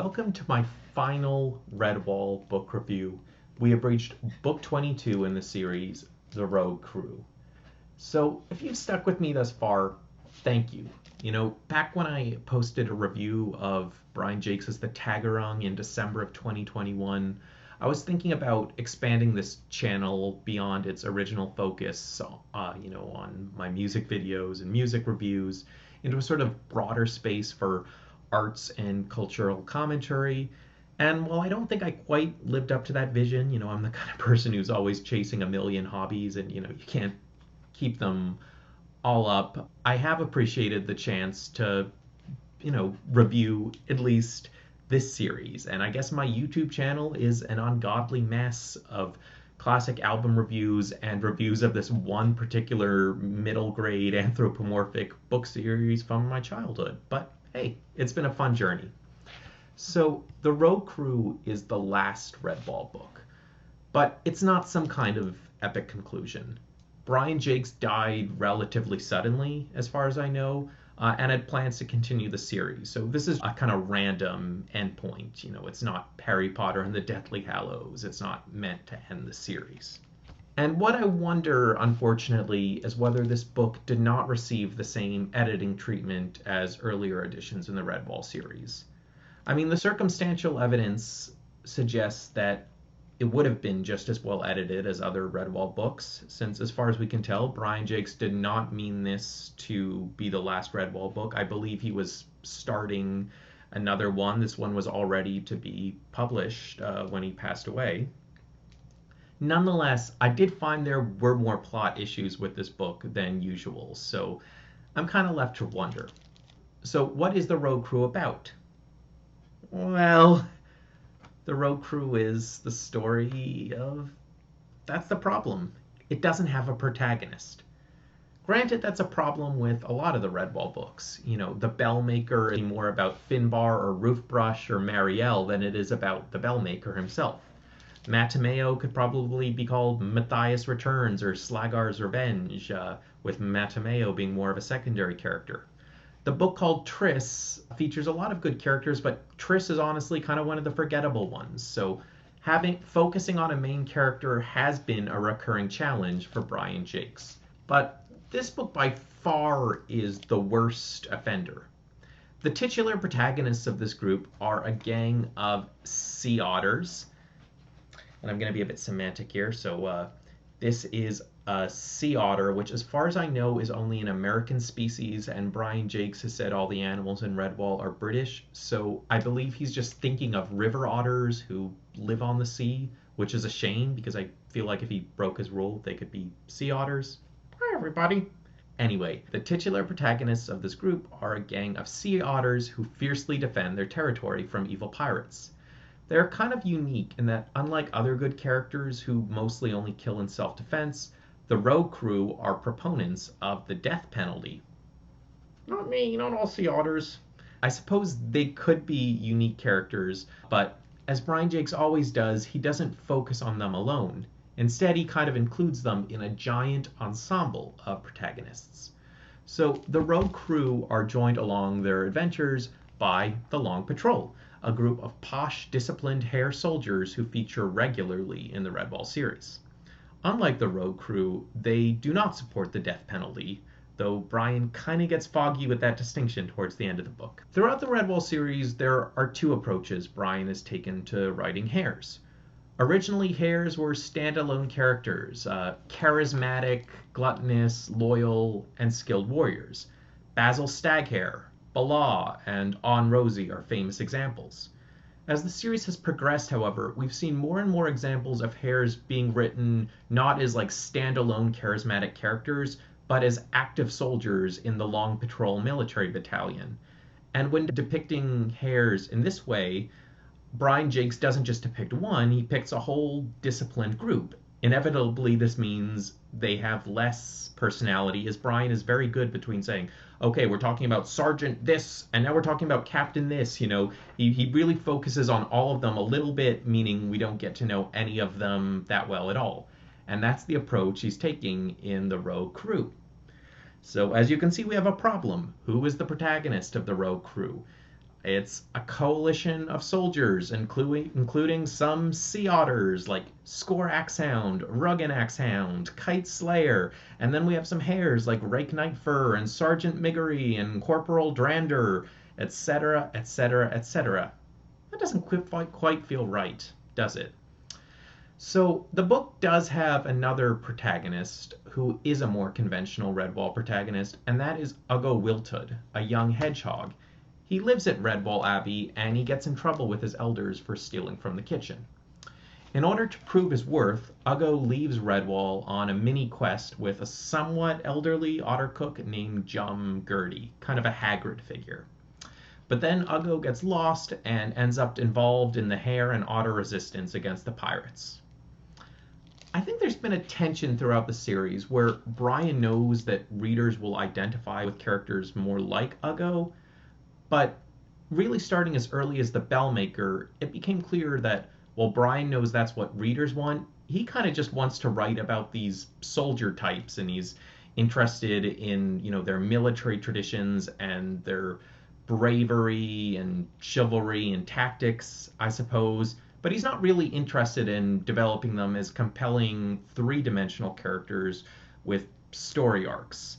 Welcome to my final Redwall book review. We have reached book 22 in the series, The Rogue Crew. So, if you've stuck with me thus far, thank you. Back when I posted a review of Brian Jakes' The Tagarung in December of 2021, I was thinking about expanding this channel beyond its original focus, on my music videos and music reviews, into a sort of broader space for arts and cultural commentary. And while I don't think I quite lived up to that vision, I'm the kind of person who's always chasing a million hobbies and, you can't keep them all up. I have appreciated the chance to, review at least this series. And I guess my YouTube channel is an ungodly mess of classic album reviews and reviews of this one particular middle grade anthropomorphic book series from my childhood. But hey, it's been a fun journey. So, The Rogue Crew is the last Redwall book, but it's not some kind of epic conclusion. Brian Jakes died relatively suddenly, as far as I know, and had plans to continue the series. So this is a kind of random endpoint. It's not Harry Potter and the Deathly Hallows. It's not meant to end the series. And what I wonder, unfortunately, is whether this book did not receive the same editing treatment as earlier editions in the Redwall series. I mean, the circumstantial evidence suggests that it would have been just as well edited as other Redwall books, since as far as we can tell, Brian Jakes did not mean this to be the last Redwall book. I believe he was starting another one. This one was all ready to be published when he passed away. Nonetheless, I did find there were more plot issues with this book than usual, so I'm kind of left to wonder. So what is the Rogue Crew about? Well, the Rogue Crew is the story of... That's the problem. It doesn't have a protagonist. Granted, that's a problem with a lot of the Redwall books. The Bellmaker is more about Finbar or Roofbrush or Marielle than it is about the Bellmaker himself. Matameo could probably be called Matthias Returns or Slagar's Revenge, with Matameo being more of a secondary character. The book called Triss features a lot of good characters, but Triss is honestly kind of one of the forgettable ones. So focusing on a main character has been a recurring challenge for Brian Jakes. But this book by far is the worst offender. The titular protagonists of this group are a gang of sea otters. And I'm going to be a bit semantic here. So this is a sea otter, which as far as I know is only an American species, and Brian Jakes has said all the animals in Redwall are British, so I believe he's just thinking of river otters who live on the sea, which is a shame because I feel like if he broke his rule, they could be sea otters. Hi, everybody. Anyway, the titular protagonists of this group are a gang of sea otters who fiercely defend their territory from evil pirates. They're kind of unique in that, unlike other good characters who mostly only kill in self-defense, the Rogue Crew are proponents of the death penalty. Not me, not all sea otters. I suppose they could be unique characters, but as Brian Jakes always does, he doesn't focus on them alone. Instead, he kind of includes them in a giant ensemble of protagonists. So the Rogue Crew are joined along their adventures by the Long Patrol, a group of posh, disciplined hair soldiers who feature regularly in the Redwall series. Unlike the Rogue Crew, they do not support the death penalty, though Brian kind of gets foggy with that distinction towards the end of the book. Throughout the Redwall series, there are two approaches Brian has taken to writing hares. Originally, hares were standalone characters, charismatic, gluttonous, loyal, and skilled warriors. Basil Staghair, Bala, and On Rosie are famous examples. As the series has progressed, however, we've seen more and more examples of hares being written not as standalone charismatic characters, but as active soldiers in the Long Patrol military battalion. And when depicting hares in this way, Brian Jakes doesn't just depict one, he picks a whole disciplined group. Inevitably, this means they have less personality, as Brian is very good between saying, okay, we're talking about Sergeant this, and now we're talking about Captain this, He really focuses on all of them a little bit, meaning we don't get to know any of them that well at all. And that's the approach he's taking in the Rogue Crew. So as you can see, we have a problem. Who is the protagonist of the Rogue Crew? It's a coalition of soldiers, including some sea otters like Skorak Hound, Rugganax Hound, Kite Slayer, and then we have some hares like Rake Nightfur and Sergeant Miggery and Corporal Drander, etc., etc., etc. That doesn't quite feel right, does it? So the book does have another protagonist who is a more conventional Redwall protagonist, and that is Uggo Wiltud, a young hedgehog. He lives at Redwall Abbey and he gets in trouble with his elders for stealing from the kitchen. In order to prove his worth, Uggo leaves Redwall on a mini quest with a somewhat elderly otter cook named Jum Gertie, kind of a Hagrid figure. But then Uggo gets lost and ends up involved in the hare and otter resistance against the pirates. I think there's been a tension throughout the series where Brian knows that readers will identify with characters more like Uggo, but really starting as early as the Bellmaker, it became clear that while Brian knows that's what readers want, he kind of just wants to write about these soldier types and he's interested in, their military traditions and their bravery and chivalry and tactics, I suppose, but he's not really interested in developing them as compelling three-dimensional characters with story arcs.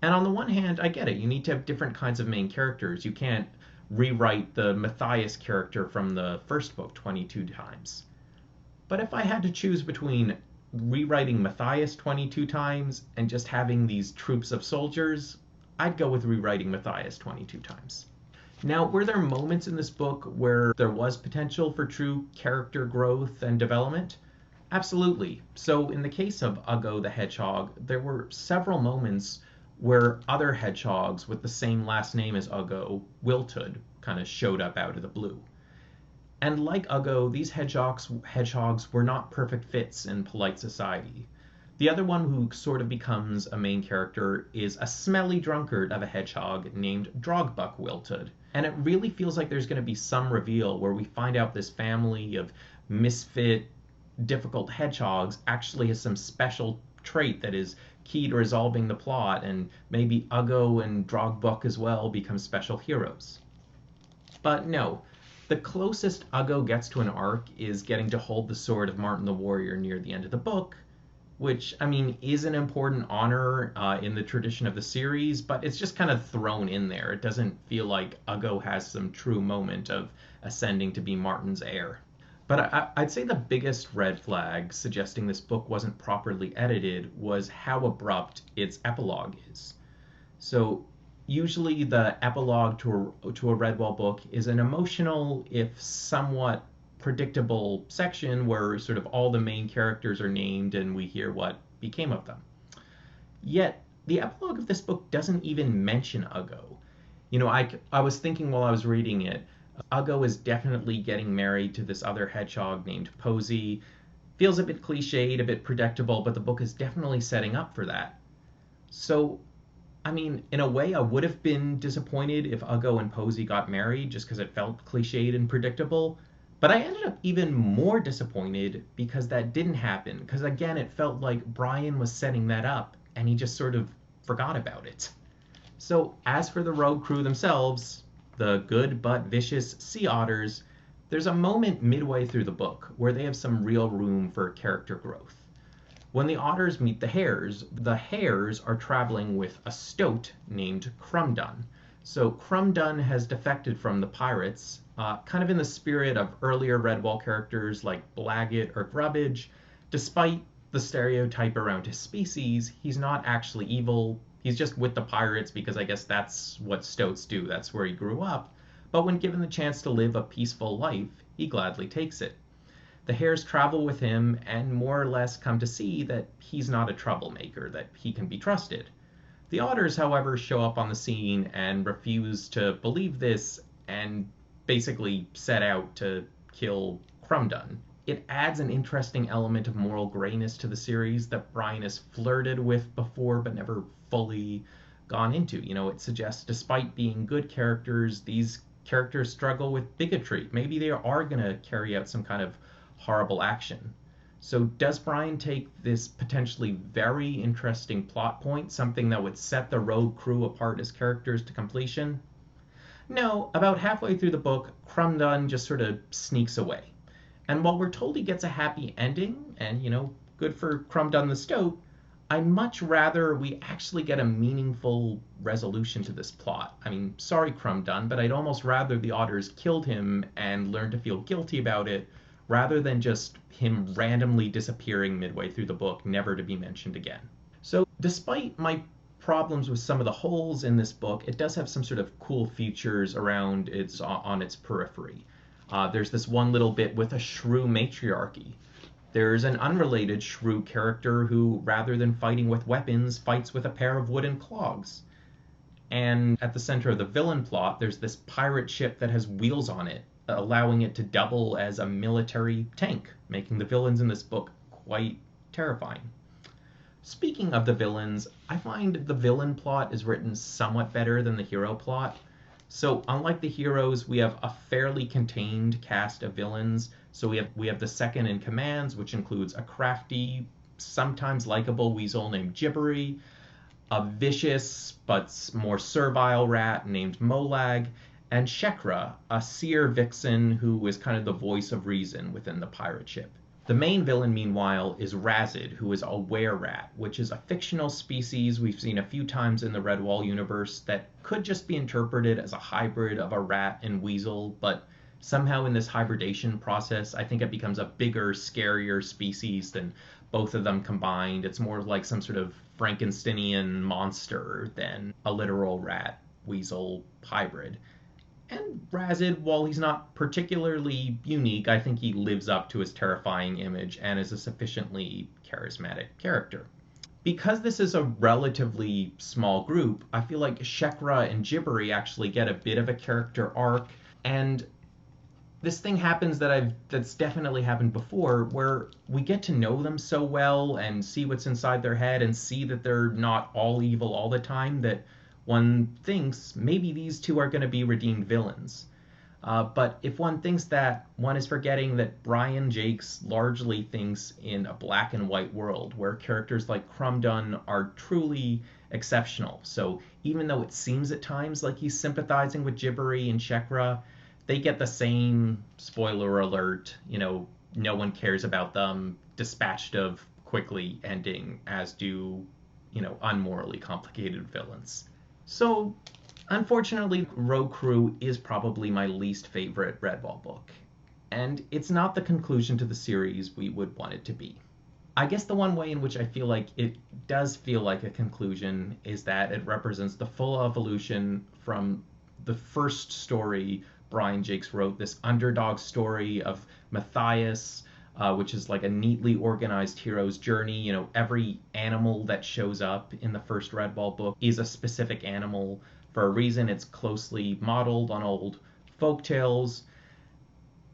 And on the one hand, I get it. You need to have different kinds of main characters. You can't rewrite the Matthias character from the first book 22 times. But if I had to choose between rewriting Matthias 22 times and just having these troops of soldiers, I'd go with rewriting Matthias 22 times. Now, were there moments in this book where there was potential for true character growth and development? Absolutely. So, in the case of Uggo the Hedgehog, there were several moments where other hedgehogs with the same last name as Uggo, Wiltud, kind of showed up out of the blue. And like Uggo, these hedgehogs were not perfect fits in polite society. The other one who sort of becomes a main character is a smelly drunkard of a hedgehog named Drogbuck Wiltud. And it really feels like there's going to be some reveal where we find out this family of misfit, difficult hedgehogs actually has some special trait that is key to resolving the plot, and maybe Uggo and Drogbuck as well become special heroes. But no, the closest Uggo gets to an arc is getting to hold the sword of Martin the Warrior near the end of the book, which, I mean, is an important honor in the tradition of the series, but it's just kind of thrown in there. It doesn't feel like Uggo has some true moment of ascending to be Martin's heir. But I'd say the biggest red flag suggesting this book wasn't properly edited was how abrupt its epilogue is. So usually the epilogue to a Redwall book is an emotional, if somewhat predictable section where sort of all the main characters are named and we hear what became of them. Yet the epilogue of this book doesn't even mention Uggo. I was thinking while I was reading it, Uggo is definitely getting married to this other hedgehog named Posey. Feels a bit cliched, a bit predictable, but the book is definitely setting up for that. So, I mean, in a way, I would have been disappointed if Uggo and Posey got married just because it felt cliched and predictable. But I ended up even more disappointed because that didn't happen. Because again, it felt like Brian was setting that up and he just sort of forgot about it. So, as for the rogue crew themselves, the good but vicious sea otters, there's a moment midway through the book where they have some real room for character growth. When the otters meet the hares are traveling with a stoat named Crumdun. So Crumdun has defected from the pirates, kind of in the spirit of earlier Redwall characters like Blaggett or Grubbage. Despite the stereotype around his species, he's not actually evil. He's just with the pirates because I guess that's what stoats do. That's where he grew up. But when given the chance to live a peaceful life, he gladly takes it. The hares travel with him and more or less come to see that he's not a troublemaker, that he can be trusted. The otters, however, show up on the scene and refuse to believe this and basically set out to kill Crumdun. It adds an interesting element of moral grayness to the series that Brian has flirted with before but never fully gone into. It suggests despite being good characters, these characters struggle with bigotry. Maybe they are going to carry out some kind of horrible action. So does Brian take this potentially very interesting plot point, something that would set the rogue crew apart as characters, to completion? No, about halfway through the book, Crumdun just sort of sneaks away. And while we're told he gets a happy ending, and good for Crumdun the Stoat, I'd much rather we actually get a meaningful resolution to this plot. I mean, sorry, Crumdun, but I'd almost rather the otters killed him and learned to feel guilty about it, rather than just him randomly disappearing midway through the book, never to be mentioned again. So, despite my problems with some of the holes in this book, it does have some sort of cool features around its on its periphery. There's this one little bit with a shrew matriarchy. There's an unrelated shrew character who, rather than fighting with weapons, fights with a pair of wooden clogs. And at the center of the villain plot, there's this pirate ship that has wheels on it, allowing it to double as a military tank, making the villains in this book quite terrifying. Speaking of the villains, I find the villain plot is written somewhat better than the hero plot. So unlike the heroes, we have a fairly contained cast of villains. So we have the second in commands, which includes a crafty, sometimes likable weasel named Gibbery, a vicious but more servile rat named Molag, and Shekra, a seer vixen who is kind of the voice of reason within the pirate ship. The main villain, meanwhile, is Razid, who is a were-rat, which is a fictional species we've seen a few times in the Redwall universe that could just be interpreted as a hybrid of a rat and weasel, but somehow in this hybridation process, I think it becomes a bigger, scarier species than both of them combined. It's more like some sort of Frankensteinian monster than a literal rat weasel hybrid. And Razid, while he's not particularly unique, I think he lives up to his terrifying image and is a sufficiently charismatic character. Because this is a relatively small group, I feel like Shekra and Gibbery actually get a bit of a character arc, and this thing happens that's definitely happened before, where we get to know them so well and see what's inside their head and see that they're not all evil all the time, that one thinks maybe these two are going to be redeemed villains. But if one thinks that, one is forgetting that Brian Jakes largely thinks in a black and white world where characters like Crumdun are truly exceptional. So even though it seems at times like he's sympathizing with Gibbery and Shekra, they get the same, spoiler alert, no one cares about them, dispatched of quickly ending, as do, unmorally complicated villains. So, unfortunately, Rogue Crew is probably my least favorite Redwall book, and it's not the conclusion to the series we would want it to be. I guess the one way in which I feel like it does feel like a conclusion is that it represents the full evolution from the first story Brian Jakes wrote, this underdog story of Matthias, which is like a neatly organized hero's journey. Every animal that shows up in the first Redwall book is a specific animal for a reason. It's closely modeled on old folk tales.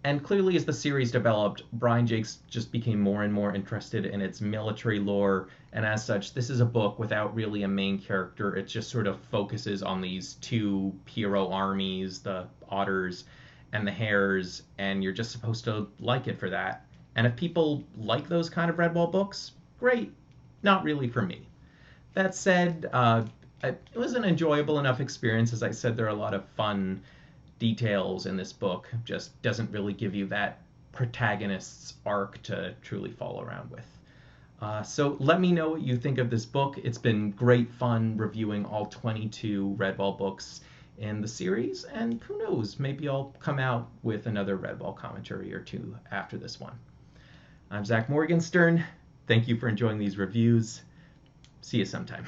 And clearly, as the series developed, Brian Jakes just became more and more interested in its military lore. And as such, this is a book without really a main character. It just sort of focuses on these two hero armies, the otters and the hares, and you're just supposed to like it for that. And if people like those kind of Redwall books, great. Not really for me. That said, it was an enjoyable enough experience. As I said, there are a lot of fun details in this book. Just doesn't really give you that protagonist's arc to truly fall around with. So let me know what you think of this book. It's been great fun reviewing all 22 Redwall books in the series, and who knows, maybe I'll come out with another Redwall commentary or two after this one. I'm Zach Morgenstern. Thank you for enjoying these reviews. See you sometime.